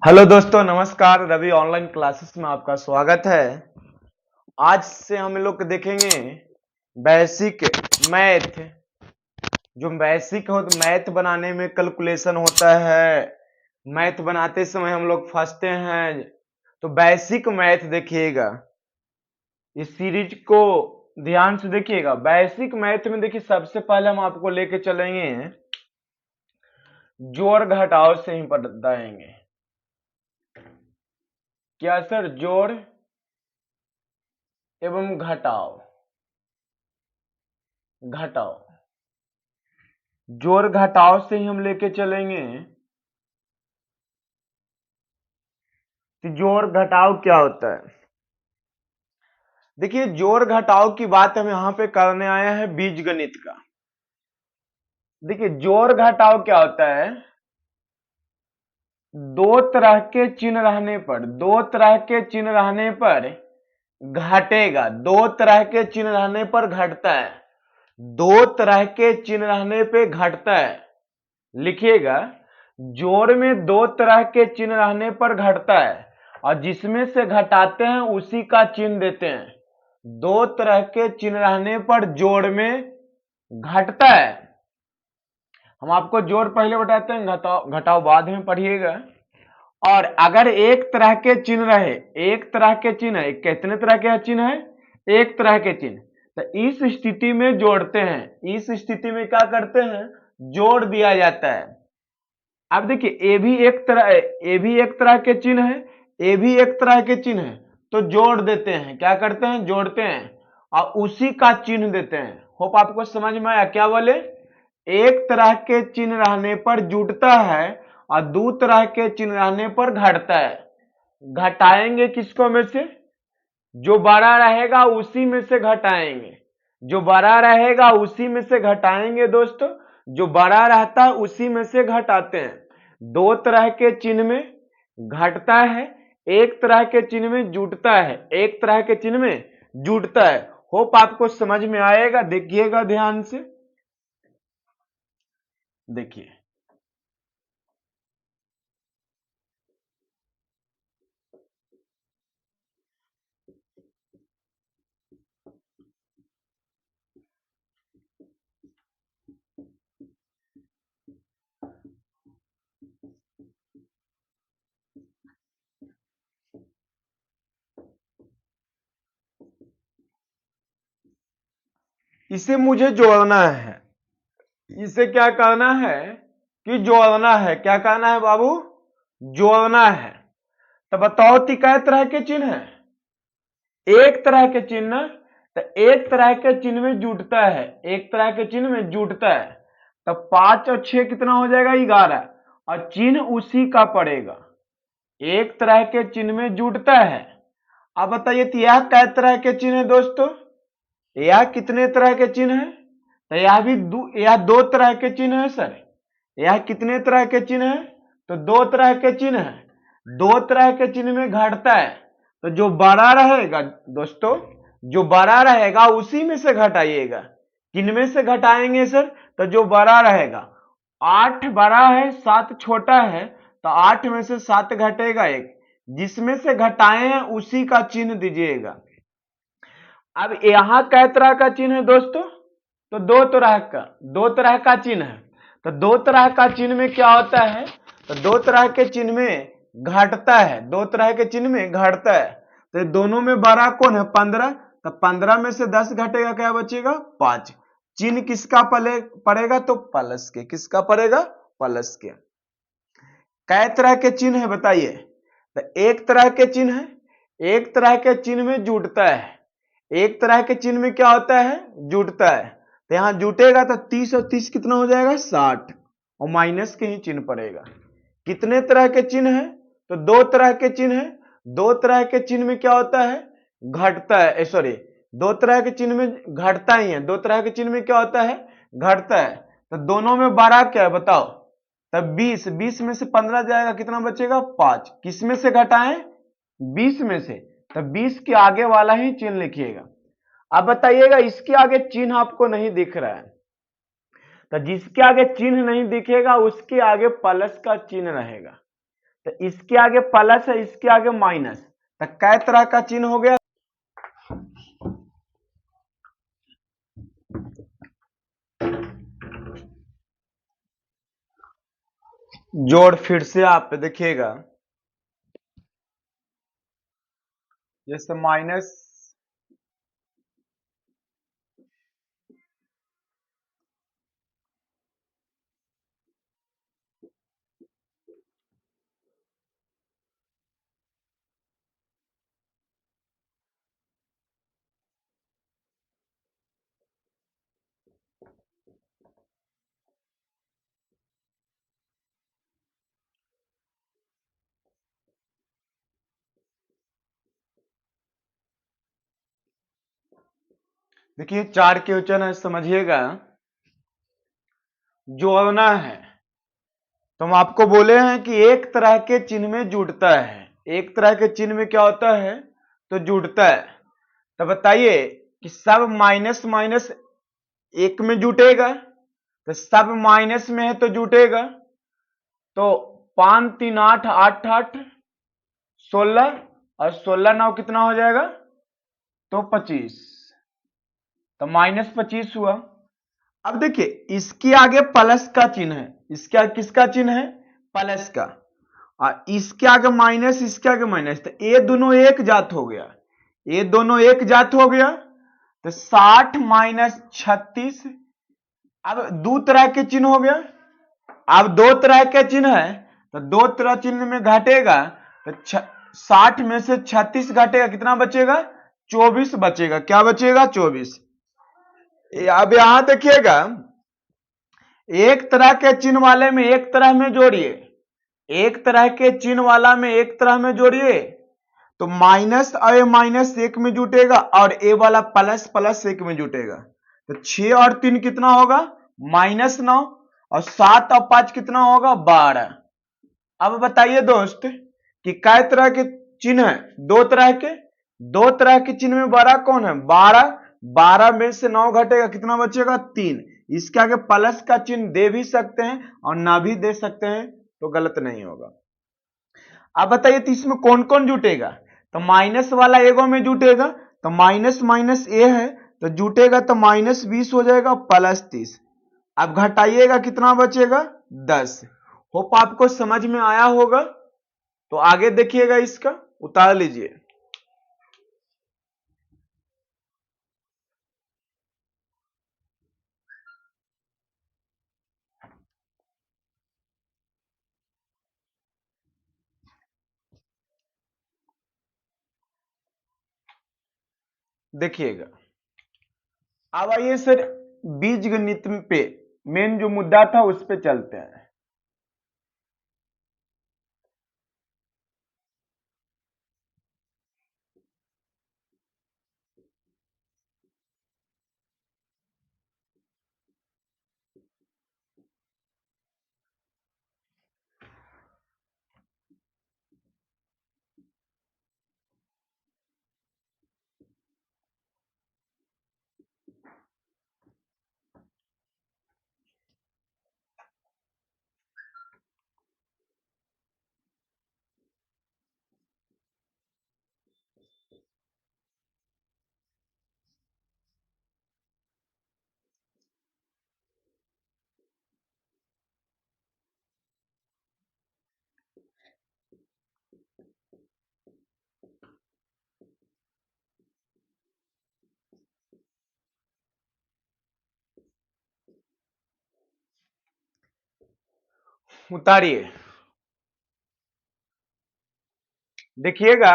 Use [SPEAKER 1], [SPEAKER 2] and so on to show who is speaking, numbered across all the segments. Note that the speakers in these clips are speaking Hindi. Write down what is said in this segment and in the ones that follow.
[SPEAKER 1] हेलो दोस्तों, नमस्कार। रवि ऑनलाइन क्लासेस में आपका स्वागत है। आज से हम लोग देखेंगे बेसिक मैथ। जो बेसिक हो मैथ बनाने में कैलकुलेशन होता है। मैथ बनाते समय हम लोग फंसते हैं, तो बेसिक मैथ देखिएगा। इस सीरीज को ध्यान से देखिएगा। बेसिक मैथ में देखिए, सबसे पहले हम आपको लेके चलेंगे जोड़ घटाव से ही बताएंगे। क्या सर? जोड़ एवं घटाव। जोड़ घटाव से ही हम लेके चलेंगे कि जोड़ घटाव क्या होता है। देखिए, जोड़ घटाव की बात हम यहां पे करने आए हैं बीजगणित का। देखिए, जोड़ घटाव क्या होता है। दो तरह के चिन्ह रहने पर घटेगा। दो तरह के चिन्ह रहने पर घटता है। दो तरह के चिन्ह रहने पे घटता है। लिखिएगा, जोड़ में दो तरह के चिन्ह रहने पर घटता है और जिसमें से घटाते हैं उसी का चिन्ह देते हैं। दो तरह के चिन्ह रहने पर जोड़ में घटता है। हम आपको जोड़ पहले बताते हैं, घटाव बाद में पढ़िएगा। और अगर एक तरह के चिन्ह रहे, एक तरह के चिन्ह है, कितने तरह के चिन्ह है? एक तरह के चिन्ह। तो इस स्थिति में जोड़ते हैं। इस स्थिति में क्या करते हैं? जोड़ दिया जाता है। अब देखिए, ए भी एक तरह के चिन्ह है, ए भी एक तरह के चिन्ह है, तो जोड़ देते हैं। क्या करते हैं? जोड़ते हैं और उसी का चिन्ह देते हैं। होप आपको समझ में आया। क्या बोले? एक तरह के चिन्ह रहने पर जुटता है और दो तरह के चिन्ह रहने पर घटता है। घटाएंगे किसको में से? जो बड़ा रहेगा उसी में से घटाएंगे। जो बड़ा रहेगा उसी में से घटाएंगे दोस्तों। जो बड़ा रहता है उसी में से घटाते हैं। दो तरह के चिन्ह में घटता है, एक तरह के चिन्ह में जुटता है। एक तरह के चिन्ह में जुटता है। होप आपको समझ में आएगा। देखिएगा ध्यान से। देखिए, इसे मुझे जोड़ना है। इसे क्या करना है? कि जोड़ना है। क्या करना है बाबू? जोड़ना है। तो बताओ कि कै तरह के चिन्ह है? एक तरह के चिन्ह। तो एक तरह के चिन्ह में जुटता है। एक तरह के चिन्ह में जुटता है। तो 5 और 6 कितना हो जाएगा? 11। और चिन्ह उसी का पड़ेगा। एक तरह के चिन्ह में जुटता है। अब बताइए, तो यह कै तरह के चिन्ह है दोस्तों? यह कितने तरह के चिन्ह है? तो यह दो तरह के चिन्ह है सर। यह कितने तरह के चिन्ह है? तो दो तरह के चिन्ह है। दो तरह के चिन्ह में घटता है। तो जो बड़ा रहेगा दोस्तों, जो बड़ा रहेगा उसी में से घटाइएगा। किन में से घटाएंगे सर? तो जो बड़ा रहेगा। 8 बड़ा है, 7 छोटा है, तो 8 में से 7 घटेगा एक। जिसमें से घटाए हैं उसी का चिन्ह दीजिएगा। अब यहां कै तरह का चिन्ह है दोस्तों? तो दो तरह का चिन्ह है। तो दो तरह का चिन्ह में क्या होता है? तो दो तरह के चिन्ह में घटता है। दो तरह के चिन्ह में घटता है। तो दोनों में बड़ा कौन है? 15। तो 15 में से 10 घटेगा, क्या बचेगा? 5। चिन्ह किसका पड़ेगा? तो प्लस के। किसका पड़ेगा? प्लस के। कै तरह के चिन्ह है बताइए? तो एक तरह के चिन्ह है। एक तरह के चिन्ह में जुटता है। एक तरह के चिन्ह में क्या होता है? जुटता है। तो यहां जुटेगा तो 30 और 30 कितना हो जाएगा? 60। और माइनस के ही चिन्ह पड़ेगा। कितने तरह के चिन्ह है? तो दो तरह के चिन्ह है। दो तरह के चिन्ह में क्या होता है? घटता है। सॉरी, दो तरह के चिन्ह में घटता ही है। दो तरह के चिन्ह में क्या होता है? घटता है। तो दोनों में बड़ा क्या है बताओ? तब 20। 20 में से 15 जाएगा, कितना बचेगा? 5। किस में से घटाएं? 20 में से। तो 20 के आगे वाला ही चिन्ह लिखिएगा। अब बताइएगा, इसके आगे चिन्ह आपको नहीं दिख रहा है, तो जिसके आगे चिन्ह नहीं दिखेगा उसके आगे प्लस का चिन्ह रहेगा। तो इसके आगे प्लस है, इसके आगे माइनस, तो कै तरह का चिन्ह हो गया? जोड़ फिर से आप देखिएगा, जैसे माइनस, देखिए 4 क्वेश्चन है, समझिएगा। जोड़ना है, तो हम आपको बोले हैं कि एक तरह के चिन्ह में जुड़ता है, एक तरह के चिन्ह में क्या होता है? तो जुड़ता है। तो बताइए कि सब माइनस माइनस एक में जुटेगा, तो सब माइनस में है तो जुटेगा। तो 5 3 8 8 8 16 और 16 9 कितना हो जाएगा? तो 25, तो -25 हुआ। अब देखिए इसके आगे प्लस का चिन्ह है, इसके आगे किसका चिन्ह है? प्लस का। और इसके आगे माइनस, इसके आगे माइनस, तो ये दोनों एक जात हो गया, ये दोनों एक जात हो गया। तो 60 माइनस 36, अब दो तरह के चिन्ह हो गया। अब दो तरह के चिन्ह है, तो दो तरह चिन्ह में घटेगा, तो 60 में से 36 घटेगा, कितना बचेगा? 24 बचेगा। क्या बचेगा? 24। अब यहां देखिएगा, एक तरह के चिन्ह वाले में एक तरह में जोड़िए, एक तरह के चिन्ह वाला में एक तरह में जोड़िए, तो माइनस और माइनस एक में जुटेगा, और ए वाला प्लस प्लस एक में जुटेगा। तो 6 और 3 कितना होगा? -9, और 7 और 5 कितना होगा? 12। अब बताइए दोस्त कि कै तरह के चिन्ह है? दो तरह के। दो तरह के चिन्ह में बड़ा कौन है? 12। 12 में से 9 घटेगा, कितना बचेगा? 3। इसके आगे प्लस का चिन्ह दे भी सकते हैं और ना भी दे सकते हैं, तो गलत नहीं होगा। अब बताइए तो इसमें कौन कौन जुटेगा? तो माइनस वाला एगो में जुटेगा, तो माइनस माइनस ए है तो जुटेगा, तो -20 हो जाएगा, +30। अब घटाइएगा, कितना बचेगा? 10। होप आपको समझ में आया होगा। तो आगे देखिएगा, इसका उतार लीजिए। देखिएगा, अब आइए सर बीज गणित पे मेन जो मुद्दा था उस पे चलते हैं। उतारिए, देखिएगा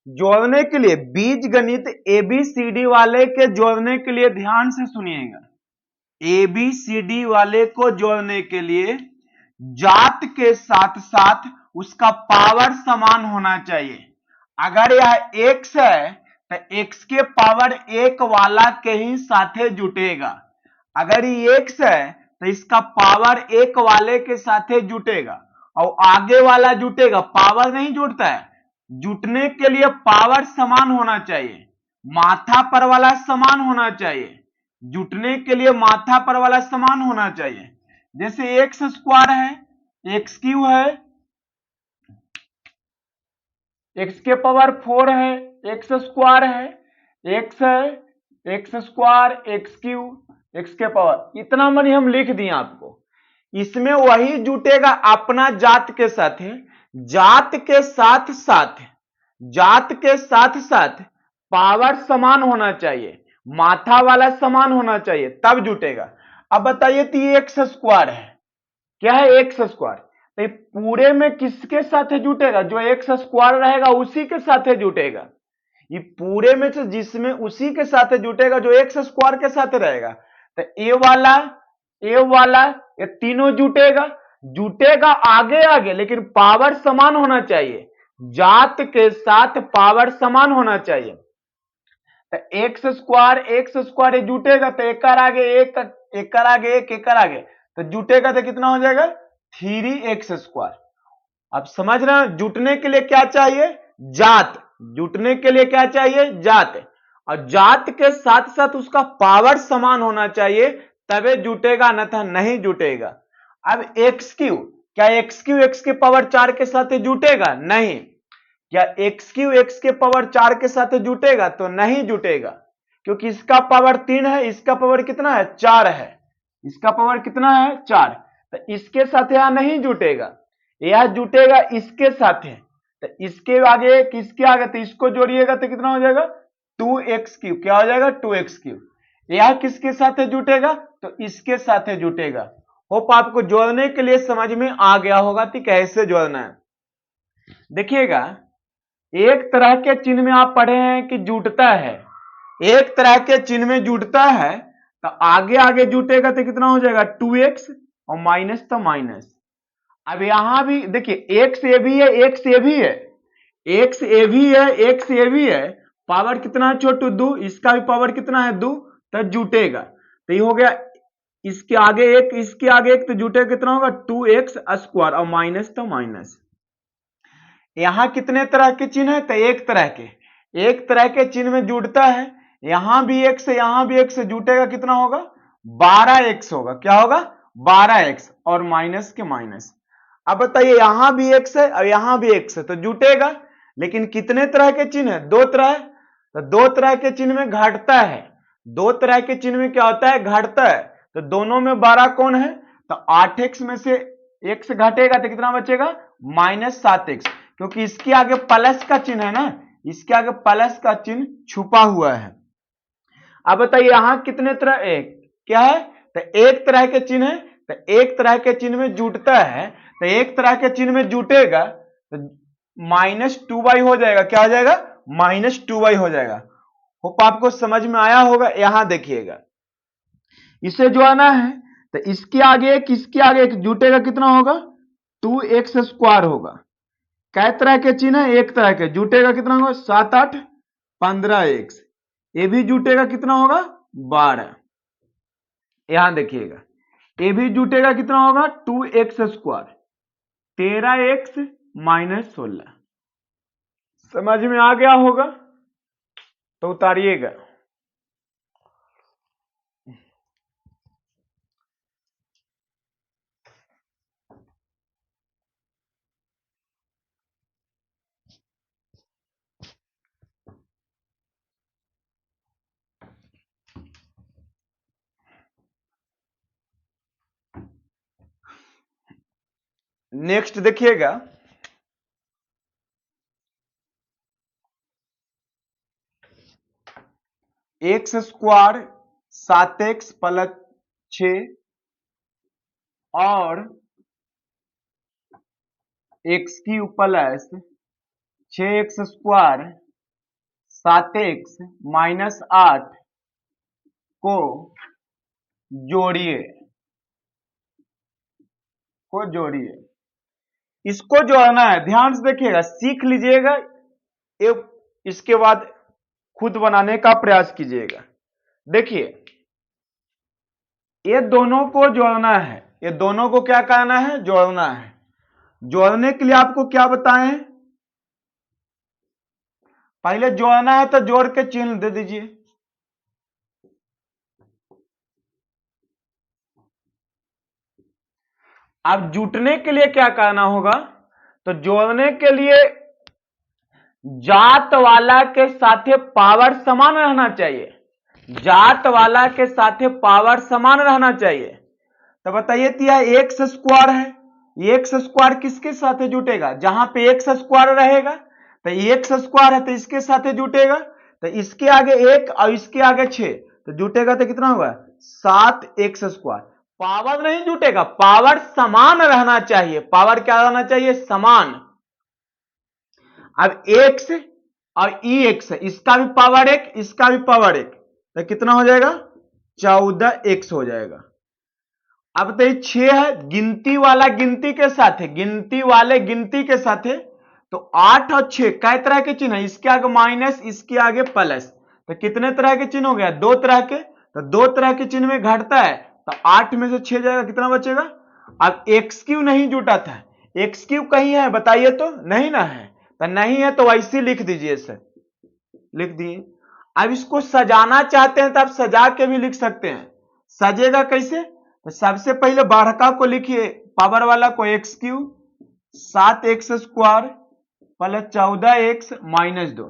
[SPEAKER 1] जोड़ने के लिए बीज गणित एबीसीडी वाले के जोड़ने के लिए ध्यान से सुनिएगा। एबीसीडी वाले को जोड़ने के लिए जात के साथ साथ उसका पावर समान होना चाहिए। अगर यह x है तो x के पावर 1 वाला के ही साथे जुटेगा। अगर ये x है तो इसका पावर 1 वाले के साथे जुटेगा, और आगे वाला जुटेगा। पावर नहीं जुटता है, जुटने के लिए पावर समान होना चाहिए, माथा पर वाला समान होना चाहिए। जुटने के लिए माथा पर वाला समान होना चाहिए। जैसे x स्क्वायर है एक्स क्यू है, एक्स के पावर 4 है, एक्स स्क्वायर है, एक्स है, x square, x Q, x के पावर, इतना मनी हम लिख दिए आपको। इसमें वही जुटेगा अपना जात के साथ है, जात के साथ साथ, जात के साथ साथ पावर समान होना चाहिए, माथा वाला समान होना चाहिए, तब जुटेगा। अब बताइए तो ये एक्स स्क्वायर है, क्या है एक्स स्क्वायर, तो ये पूरे में किसके साथ जुटेगा, जो एक्स स्क्वायर रहेगा उसी के साथ जुटेगा। ये पूरे में से जिसमें उसी के साथ जुटेगा जो एक्स स्क्वायर के साथ रहेगा, तो ए वाला ये तीनों जुटेगा, जुटेगा आगे आगे, लेकिन पावर समान होना चाहिए, जात के साथ पावर समान होना चाहिए। तो एक्स स्क्वायर जुटेगा, तो एक आगे एक, एक आगे एक, एक आगे, तो जुटेगा तो कितना हो जाएगा 3x स्क्वायर। अब समझ रहे हैं, जुटने के लिए क्या चाहिए, जात, जुटने के लिए क्या चाहिए, जात, और जात के साथ साथ उसका पावर समान होना चाहिए, तबे जुटेगा, अन्यथा नहीं जुटेगा। अब एक्स क्यू, क्या एक्स क्यू एक्स के पावर 4 के साथ जुटेगा, नहीं। क्या एक्स क्यू एक्स के पावर 4 के साथ जुटेगा, तो नहीं जुटेगा, क्योंकि इसका पावर 3 है, इसका पावर कितना है 4 है, इसका पावर कितना है 4, तो इसके साथ यह नहीं जुटेगा, यह जुटेगा इसके साथ है, तो इसके आगे किसके आगे, तो इसको जोड़िएगा तो कितना हो जाएगा 2x क्यूब, क्या हो जाएगा 2x क्यूब। यह किसके साथ जुटेगा, तो इसके साथ जुटेगा। होप आपको जोड़ने के लिए समझ में आ गया होगा कि कैसे जोड़ना है। देखिएगा, एक तरह के चिन्ह में आप पढ़े हैं कि जुटता है, एक तरह के चिन्ह में जुटता है, तो आगे आगे जुटेगा तो कितना हो जाएगा 2x, और माइनस तो माइनस। अब यहां भी देखिए x ये भी है, x ये भी है, x ये भी है, x ये भी है, पावर कितना है छोटू 2, इसका भी पावर कितना है 2, तो जुटेगा। तो ये हो गया, इसके आगे एक, इसके आगे एक, तो जुटेगा कितना होगा 2x स्क्वायर, और माइनस तो माइनस। यहां कितने तरह के चिन्ह है, तो एक तरह के, एक तरह के चिन्ह में जुड़ता है, यहां भी एक से यहां भी एक से जुटेगा, कितना होगा 12x होगा, क्या होगा 12x, और माइनस के माइनस। अब बताइए यहां भी x है और यहां भी x है, तो जुटेगा, लेकिन कितने तरह के चिन्ह है, दो तरह, तो दो तरह के चिन्ह में घटता है, दो तरह के चिन्ह में क्या होता है घटता है, तो दोनों में 12 कौन है, तो 8x में से x घटेगा तो कितना बचेगा -7x, क्योंकि इसके आगे प्लस का चिन्ह है ना, इसके आगे प्लस का चिन्ह छुपा हुआ है। अब बताइए यहां कितने तरह, एक क्या है, तो एक तरह के चिन्ह है, तो एक तरह के चिन्ह में जुटता है, तो एक तरह के चिन्ह में जुटेगा तो -2y हो जाएगा, क्या हो जाएगा -2y हो जाएगा। होप आपको समझ में आया होगा। यहां देखिएगा, इसे जो आना है, तो इसके आगे एक, इसके आगे एक जुटेगा, कितना होगा 2x स्क्वायर होगा। कै तरह के चिन्ह है, एक तरह के, जुटेगा कितना होगा 7 8 15x, ये भी जुटेगा कितना होगा 12। यहां देखिएगा, ये भी जुटेगा कितना होगा 2x स्क्वायर, 13x -16। समझ में आ गया होगा, तो उतारिएगा। नेक्स्ट देखिएगा, एक्स स्क्वायर 7x + 6 और x cube plus 6x square 7x -8 को जोड़िए, को जोड़िए। इसको जोड़ना है, ध्यान से देखिएगा, सीख लीजिएगा, इसके बाद खुद बनाने का प्रयास कीजिएगा। देखिए, ये दोनों को जोड़ना है, ये दोनों को क्या करना है, जोड़ना है। जोड़ने के लिए आपको क्या बताएं, पहले जोड़ना है तो जोड़ के चिन्ह दे दीजिए। अब जुटने के लिए क्या करना होगा, तो जोड़ने के लिए जात वाला के साथे पावर समान रहना चाहिए, जात वाला के साथे पावर समान रहना चाहिए। तो बताइए तो यह एक्स स्क्वायर है, एक्स स्क्वायर किसके साथ जुटेगा, जहां पे एक्स स्क्वायर रहेगा तो एक्स स्क्वायर है तो इसके साथ जुटेगा, तो इसके आगे एक और इसके आगे 6 तो जुटेगा तो कितना होगा 7 एक्स स्क्वायर। पावर नहीं जुटेगा, पावर समान रहना चाहिए, पावर क्या रहना चाहिए समान। अब एक्स और ई एक्स इसका भी पावर 1 इसका भी पावर 1 तो कितना हो जाएगा 14x हो जाएगा। अब तो 6 है गिनती वाला गिनती के साथ है, गिनती वाले गिनती के साथ है, तो 8 और 6 कई तरह के चिन्ह है, इसके आगे माइनस इसके आगे प्लस, तो कितने तरह के चिन्ह हो गया 2 तरह के, तो 2 तरह के चिन्ह में घटता है तो 8 में से 6 जाएगा कितना बचेगा। अब एक्स क्यू नहीं जुटा था, एक्स क्यू कहीं है बताइए तो नहीं ना है, तो नहीं है तो वैसे लिख दीजिए सर, लिख दिए। अब इसको सजाना चाहते हैं तो आप सजा के भी लिख सकते हैं, सजेगा कैसे, तो सबसे पहले बारहका को लिखिए पावर वाला को x Q 7x square plus 14x minus 2,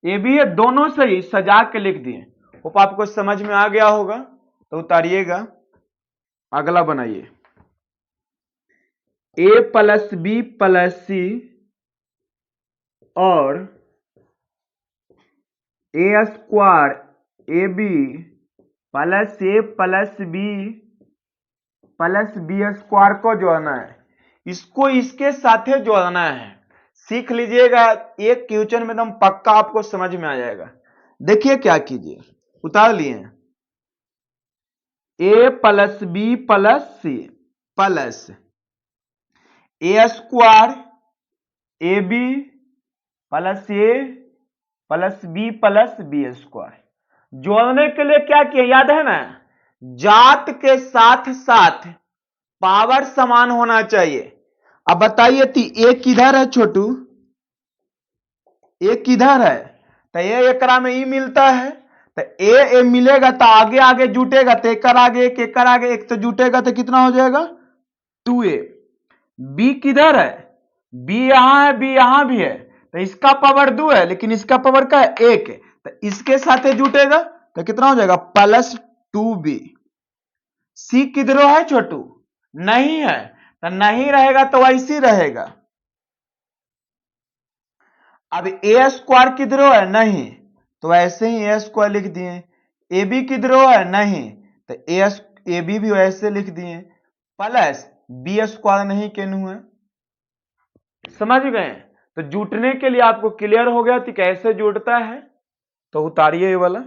[SPEAKER 1] ये भी है दोनों सही सजा के लिख दिए। होप आपको समझ में आ गया होगा, तो उतारिएगा अगला बनाइए a plus B plus C और A square A B plus A plus B plus B square को जोड़ना है, इसको इसके साथे जोड़ना है। सीख लीजिएगा, एक क्वेश्चन में एकदम पक्का आपको समझ में आ जाएगा। देखिए क्या कीजिए, उतार लिए A plus B plus C plus A square A B plus A plus B plus B square. जोड़ने के लिए क्या किया याद है ना, जात के साथ साथ पावर समान होना चाहिए। अब बताइए कि ए किधर है छोटू, ए किधर है, तो ये एकरा में ई मिलता है, तो ए मिलेगा तो आगे आगे जुटेगा, तो एक आगे एक तो जुटेगा तो कितना हो जाएगा 2a। बी किधर है, बी यहां है बी यहां भी है, तो इसका पावर 2 है लेकिन इसका पावर क्या है 1 है, तो इसके साथ जुटेगा तो कितना हो जाएगा प्लस 2b। सी किधरो है छोटू, नहीं है, तो नहीं रहेगा तो वैसे रहेगा। अब ए स्क्वायर किधरो है नहीं, तो ऐसे ही ए स्क्वायर लिख दिए। ए बी किधरो है नहीं, तो ए बी भी वैसे लिख दिए, प्लस बी स्क्वायर नहीं केनू है। समझ गए, तो जुटने के लिए आपको क्लियर हो गया कि कैसे जुड़ता है, तो उतारिए ये वाला।